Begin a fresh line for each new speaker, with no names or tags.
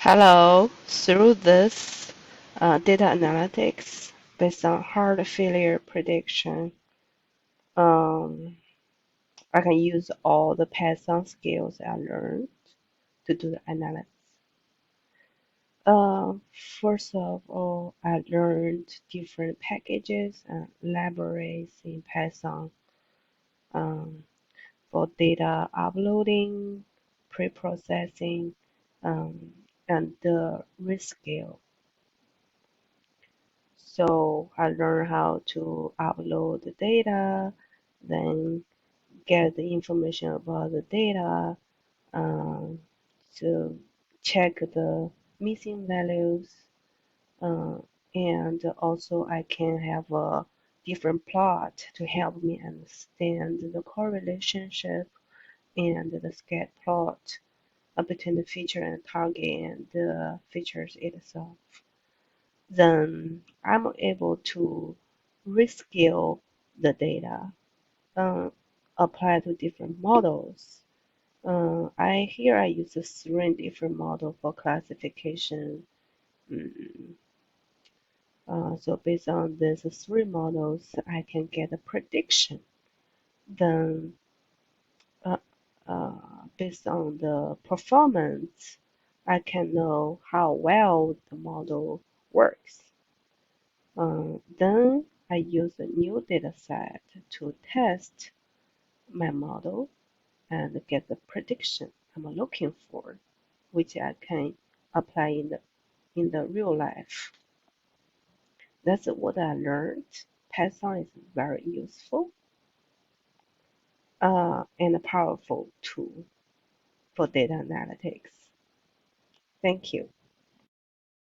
Hello. Through this data analytics based on heart failure prediction, um, I can use all the Python skills I learned to do the analysis. First of all, I learned different packages and libraries in Python um, for data uploading, pre-processing, um, and the rescale. So I learned how to upload the data, then get the information about the data, um, to check the missing values, uh, and also I can have a different plot to help me understand the correlationship and the scatter plot between the feature and target and the features itself. Then I'm able to rescale the data, uh, apply to different models. I use three different models for classification. Mm, so based on these three models, I can get a prediction. Then, uh, based on the performance, I can know how well the model works. Then I use a new dataset to test my model and get the prediction I'm looking for, which I can apply in the real life. That's what I learned. Python is very useful and a powerful tool for data analytics. Thank you.